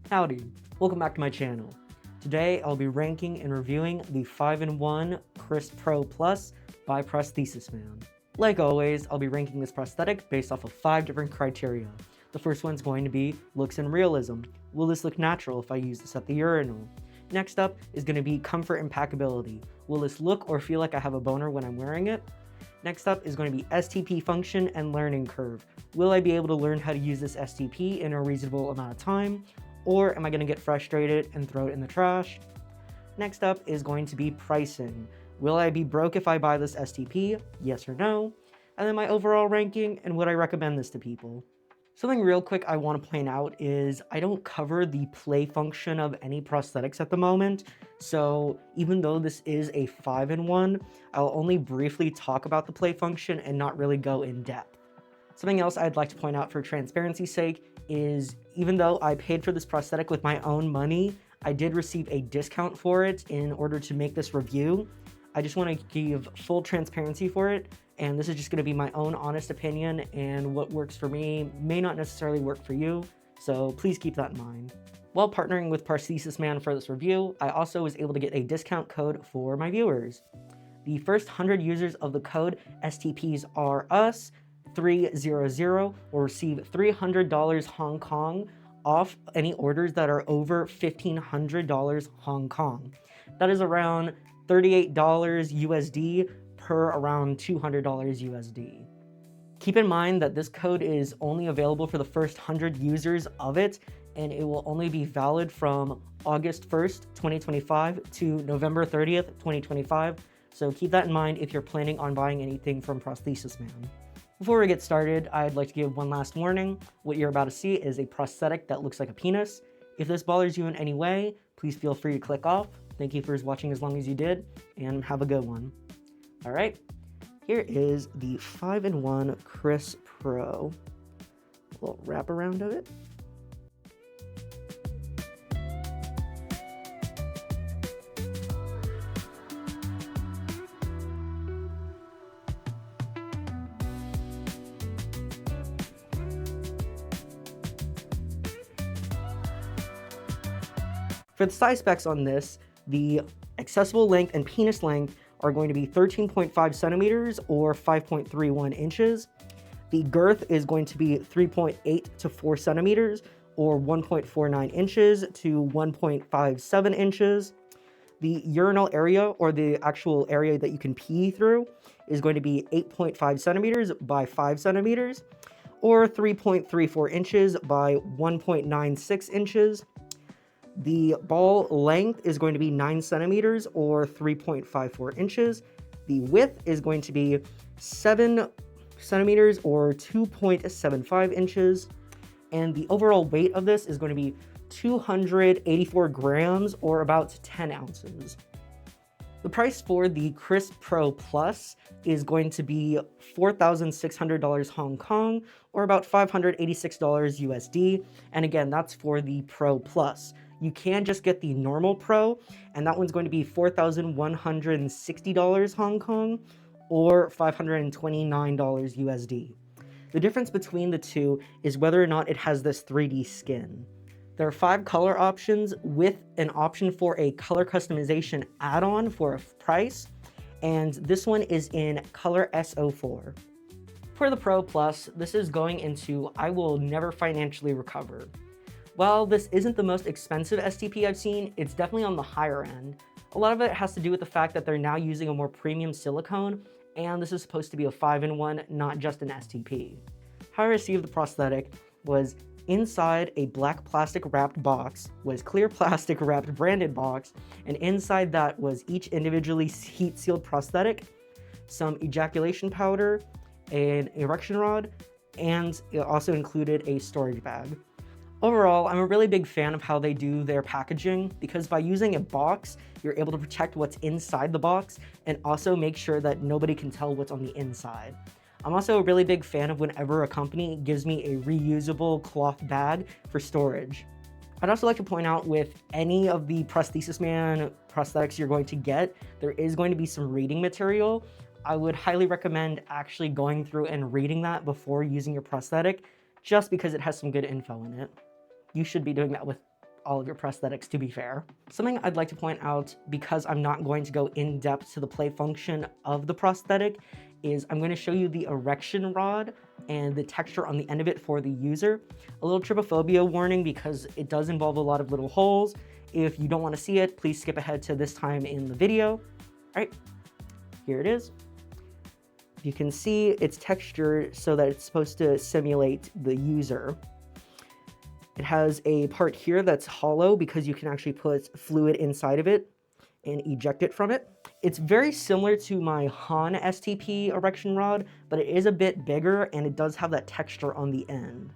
Howdy, welcome back to my channel. Today I'll be ranking and reviewing the 5-in-1 Crisp Pro Plus by Prosthesisman. Like always, I'll be ranking this prosthetic based off of 5 different criteria. The first one's going to be looks and realism. Will this look natural if I use this at the urinal? Next up is going to be comfort and packability. Will this look or feel like I have a boner when I'm wearing it? Next up is going to be STP function and learning curve. Will I be able to learn how to use this STP in a reasonable amount of time? Or am I going to get frustrated and throw it in the trash? Next up is going to be pricing. Will I be broke if I buy this STP? Yes or no? And then my overall ranking and would I recommend this to people? Something real quick I want to point out is I don't cover the play function of any prosthetics at the moment, so even though this is a 5-in-1, I'll only briefly talk about the play function and not really go in depth. Something else I'd like to point out for transparency's sake is even though I paid for this prosthetic with my own money, I did receive a discount for it in order to make this review. I just want to give full transparency for it, and this is just going to be my own honest opinion, and what works for me may not necessarily work for you, so please keep that in mind. While partnering with Prosthesisman for this review, I also was able to get a discount code for my viewers. The first 100 users of the code STPs are us 300 will receive $300 Hong Kong off any orders that are over $1,500 Hong Kong. That is around $38 USD per around $200 USD. Keep in mind that this code is only available for the first 100 users of it, and it will only be valid from August 1st, 2025 to November 30th, 2025. So keep that in mind if you're planning on buying anything from Prosthesisman. Before we get started, I'd like to give one last warning. What you're about to see is a prosthetic that looks like a penis. If this bothers you in any way, please feel free to click off. Thank you for watching as long as you did, and have a good one. All right, here is the 5-in-1 Crisp Pro. A little wraparound of it. For the size specs on this, the accessible length and penis length are going to be 13.5 centimeters or 5.31 inches. The girth is going to be 3.8 to 4 centimeters or 1.49 inches to 1.57 inches. The urinal area, or the actual area that you can pee through, is going to be 8.5 centimeters by 5 centimeters or 3.34 inches by 1.96 inches. The ball length is going to be 9 centimeters or 3.54 inches. The width is going to be 7 centimeters or 2.75 inches. And the overall weight of this is going to be 284 grams or about 10 ounces. The price for the Crisp Pro Plus is going to be $4,600 Hong Kong or about $586 USD. And again, that's for the Pro Plus. You can just get the normal Pro, and that one's going to be $4,160 Hong Kong or $529 USD. The difference between the two is whether or not it has this 3D skin. There are 5 color options with an option for a color customization add-on for a price, and this one is in color SO4. For the Pro Plus, this is going into I will never financially recover. While this isn't the most expensive STP I've seen, it's definitely on the higher end. A lot of it has to do with the fact that they're now using a more premium silicone, and this is supposed to be a 5-in-1, not just an STP. How I received the prosthetic was inside a black plastic wrapped box, was clear plastic wrapped branded box, and inside that was each individually heat sealed prosthetic, some ejaculation powder, an erection rod, and it also included a storage bag. Overall, I'm a really big fan of how they do their packaging because by using a box, you're able to protect what's inside the box and also make sure that nobody can tell what's on the inside. I'm also a really big fan of whenever a company gives me a reusable cloth bag for storage. I'd also like to point out with any of the Prosthesisman prosthetics you're going to get, there is going to be some reading material. I would highly recommend actually going through and reading that before using your prosthetic, just because it has some good info in it. You should be doing that with all of your prosthetics, to be fair. Something I'd like to point out, because I'm not going to go in depth to the play function of the prosthetic, is I'm going to show you the erection rod and the texture on the end of it for the user. A little trypophobia warning, because it does involve a lot of little holes. If you don't want to see it, please skip ahead to this time in the video. All right, here it is. You can see it's textured so that it's supposed to simulate the user. It has a part here that's hollow because you can actually put fluid inside of it and eject it from it. It's very similar to my Han STP erection rod, but it is a bit bigger and it does have that texture on the end.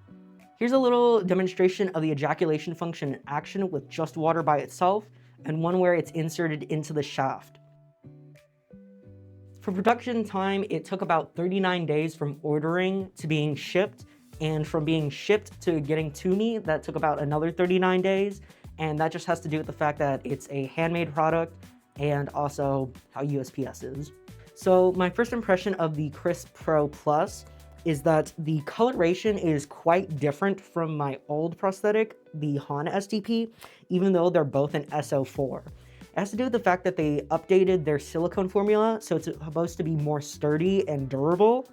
Here's a little demonstration of the ejaculation function in action with just water by itself, and one where it's inserted into the shaft. For production time, it took about 39 days from ordering to being shipped, and from being shipped to getting to me, that took about another 39 days, and that just has to do with the fact that it's a handmade product and also how USPS is. So my first impression of the Crisp Pro Plus is that the coloration is quite different from my old prosthetic, the Han STP, even though they're both an SO4. It has to do with the fact that they updated their silicone formula, so it's supposed to be more sturdy and durable.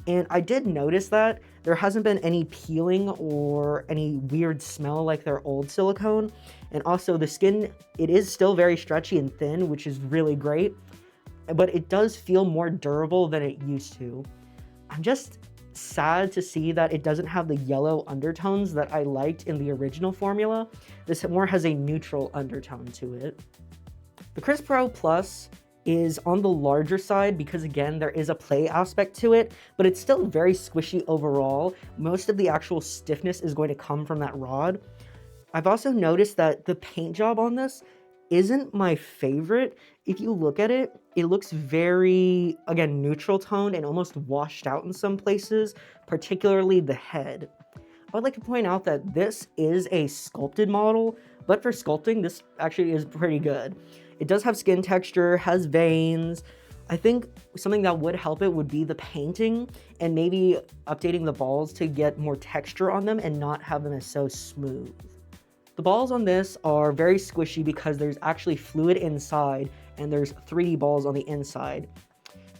And I did notice that there hasn't been any peeling or any weird smell like their old silicone. And also the skin, it is still very stretchy and thin, which is really great, but it does feel more durable than it used to. I'm just sad to see that it doesn't have the yellow undertones that I liked in the original formula. This more has a neutral undertone to it. The Crisp Pro Plus is on the larger side because, again, there is a play aspect to it, but it's still very squishy overall. Most of the actual stiffness is going to come from that rod. I've also noticed that the paint job on this isn't my favorite. If you look at it, it looks very, again, neutral toned and almost washed out in some places, particularly the head. I would like to point out that this is a sculpted model, but for sculpting, this actually is pretty good. It does have skin texture, has veins. I think something that would help it would be the painting and maybe updating the balls to get more texture on them and not have them as so smooth. The balls on this are very squishy because there's actually fluid inside and there's 3D balls on the inside.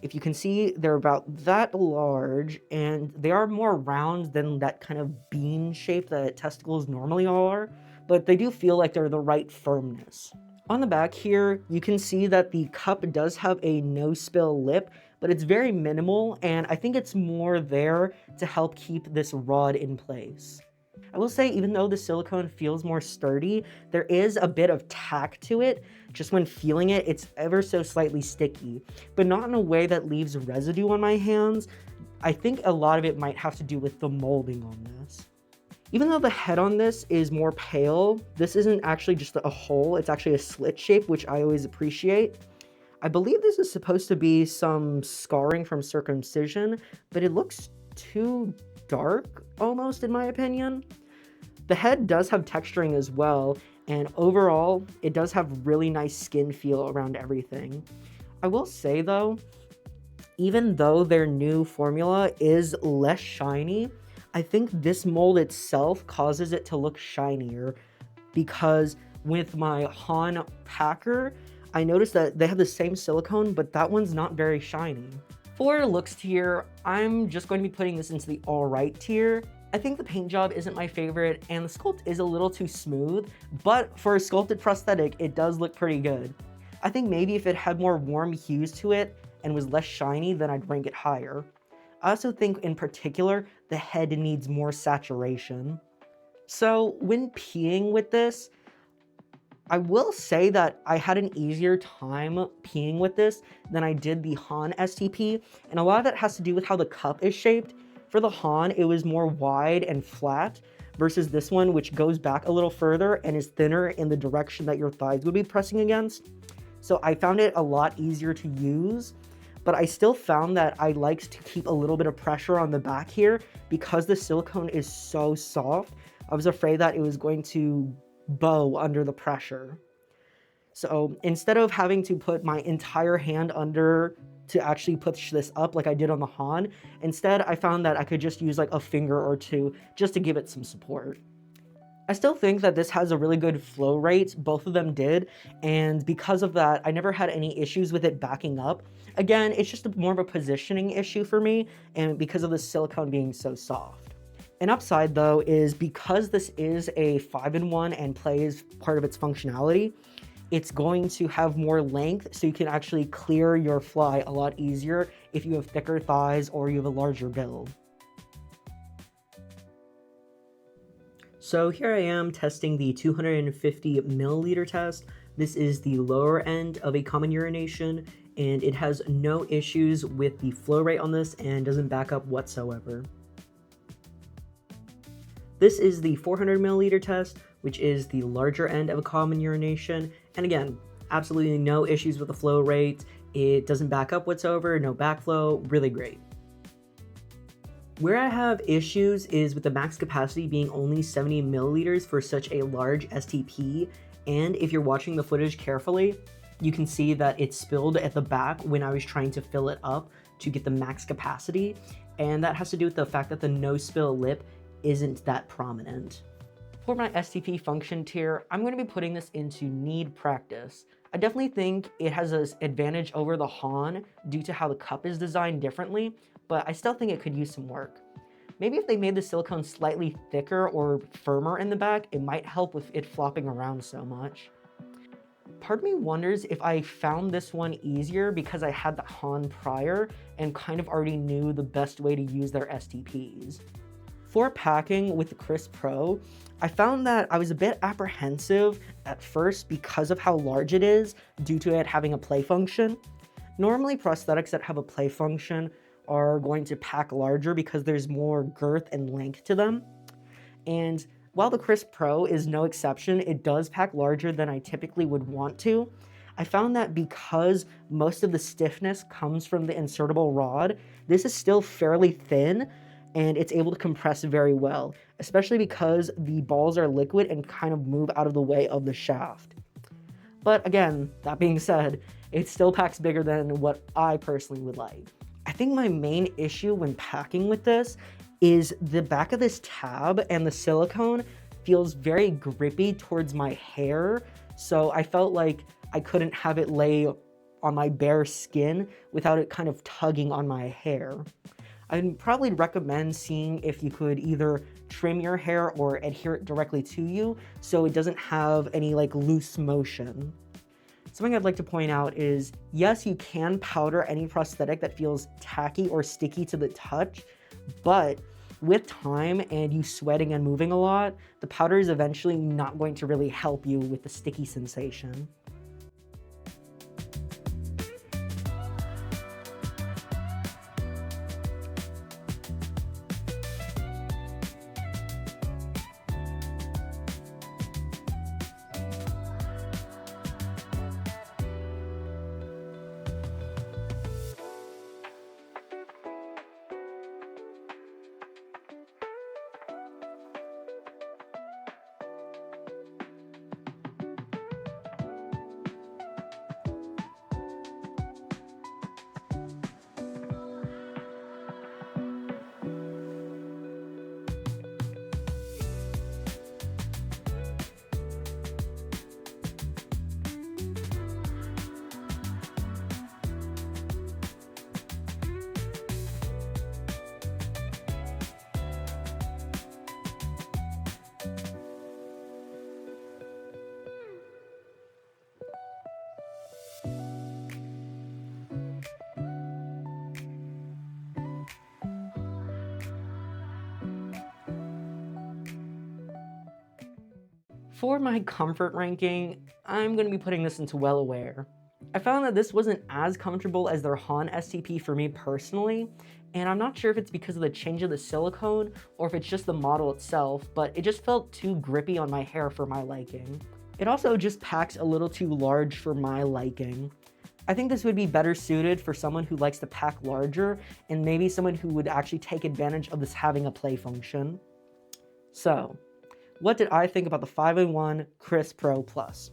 If you can see, they're about that large and they are more round than that kind of bean shape that testicles normally are, but they do feel like they're the right firmness. On the back here, you can see that the cup does have a no-spill lip, but it's very minimal, and I think it's more there to help keep this rod in place. I will say, even though the silicone feels more sturdy, there is a bit of tack to it. Just when feeling it, it's ever so slightly sticky, but not in a way that leaves residue on my hands. I think a lot of it might have to do with the molding on this. Even though the head on this is more pale, this isn't actually just a hole, it's actually a slit shape, which I always appreciate. I believe this is supposed to be some scarring from circumcision, but it looks too dark, almost, in my opinion. The head does have texturing as well, and overall, it does have really nice skin feel around everything. I will say though, even though their new formula is less shiny, I think this mold itself causes it to look shinier, because with my Han Packer, I noticed that they have the same silicone, but that one's not very shiny. For looks tier, I'm just going to be putting this into the alright tier. I think the paint job isn't my favorite, and the sculpt is a little too smooth, but for a sculpted prosthetic, it does look pretty good. I think maybe if it had more warm hues to it and was less shiny, then I'd rank it higher. I also think in particular, the head needs more saturation. So when peeing with this, I will say that I had an easier time peeing with this than I did the Han STP, and a lot of that has to do with how the cup is shaped. For the Han, it was more wide and flat, versus this one, which goes back a little further and is thinner in the direction that your thighs would be pressing against. So I found it a lot easier to use, but I still found that I liked to keep a little bit of pressure on the back here because the silicone is so soft. I was afraid that it was going to bow under the pressure. So instead of having to put my entire hand under to actually push this up like I did on the Han, instead I found that I could just use like a finger or two just to give it some support. I still think that this has a really good flow rate, both of them did, and because of that, I never had any issues with it backing up. Again, it's just more of a positioning issue for me, and because of the silicone being so soft. An upside though is because this is a 5-in-1 and plays part of its functionality, it's going to have more length so you can actually clear your fly a lot easier if you have thicker thighs or you have a larger build. So here I am testing the 250 milliliter test. This is the lower end of a common urination, and it has no issues with the flow rate on this and doesn't back up whatsoever. This is the 400 milliliter test, which is the larger end of a common urination, and again, absolutely no issues with the flow rate. It doesn't back up whatsoever, no backflow, really great. Where I have issues is with the max capacity being only 70 milliliters for such a large STP, and if you're watching the footage carefully, you can see that it spilled at the back when I was trying to fill it up to get the max capacity, and that has to do with the fact that the no spill lip isn't that prominent. For my STP function tier, I'm going to be putting this into need practice. I definitely think it has an advantage over the Han due to how the cup is designed differently, but I still think it could use some work. Maybe if they made the silicone slightly thicker or firmer in the back, it might help with it flopping around so much. Part of me wonders if I found this one easier because I had the Han prior and kind of already knew the best way to use their STPs. For packing with the Crisp Pro, I found that I was a bit apprehensive at first because of how large it is due to it having a play function. Normally prosthetics that have a play function are going to pack larger because there's more girth and length to them. And while the Crisp Pro is no exception, it does pack larger than I typically would want to. I found that because most of the stiffness comes from the insertable rod, this is still fairly thin and it's able to compress very well, especially because the balls are liquid and kind of move out of the way of the shaft. But again, that being said, it still packs bigger than what I personally would like. I think my main issue when packing with this is the back of this tab and the silicone feels very grippy towards my hair, so I felt like I couldn't have it lay on my bare skin without it kind of tugging on my hair. I'd probably recommend seeing if you could either trim your hair or adhere it directly to you so it doesn't have any like loose motion. Something I'd like to point out is, yes, you can powder any prosthetic that feels tacky or sticky to the touch, but with time and you sweating and moving a lot, the powder is eventually not going to really help you with the sticky sensation. For my comfort ranking, I'm going to be putting this into Well Aware. I found that this wasn't as comfortable as their Han STP for me personally, and I'm not sure if it's because of the change of the silicone or if it's just the model itself, but it just felt too grippy on my hair for my liking. It also just packs a little too large for my liking. I think this would be better suited for someone who likes to pack larger and maybe someone who would actually take advantage of this having a play function. So, what did I think about the 5-in-1 Crisp Pro Plus?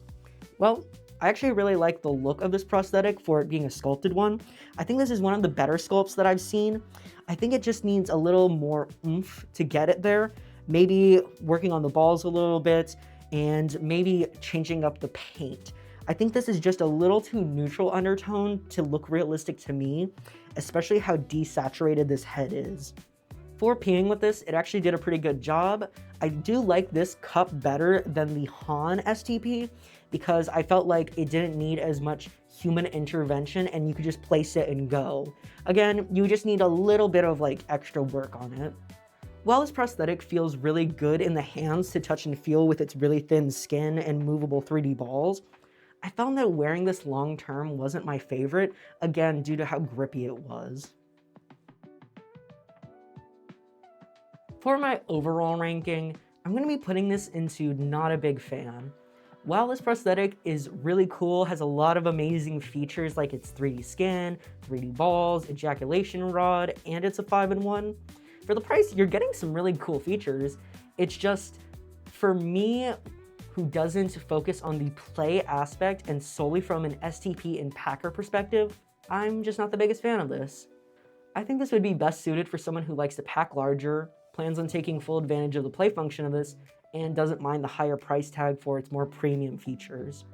Well, I actually really like the look of this prosthetic for it being a sculpted one. I think this is one of the better sculpts that I've seen. I think it just needs a little more oomph to get it there. maybe working on the balls a little bit, and maybe changing up the paint. I think this is just a little too neutral undertone to look realistic to me, especially how desaturated this head is. For peeing with this, it actually did a pretty good job. I do like this cup better than the Han STP because I felt like it didn't need as much human intervention and you could just place it and go. Again, you just need a little bit of like extra work on it. While this prosthetic feels really good in the hands to touch and feel with its really thin skin and movable 3D balls, I found that wearing this long term wasn't my favorite, again due to how grippy it was. For my overall ranking, I'm going to be putting this into not a big fan. While this prosthetic is really cool, has a lot of amazing features like its 3D skin, 3D balls, ejaculation rod, and it's a 5-in-1, for the price, you're getting some really cool features. It's just, for me, who doesn't focus on the play aspect and solely from an STP and packer perspective, I'm just not the biggest fan of this. I think this would be best suited for someone who likes to pack larger, plans on taking full advantage of the play function of this, and doesn't mind the higher price tag for its more premium features.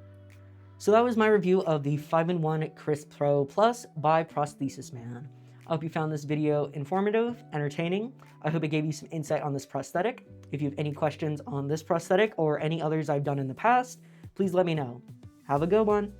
So that was my review of the 5-in-1 Crisp Pro Plus by Prosthesisman. I hope you found this video informative, entertaining. I hope it gave you some insight on this prosthetic. If you have any questions on this prosthetic or any others I've done in the past, please let me know. Have a good one.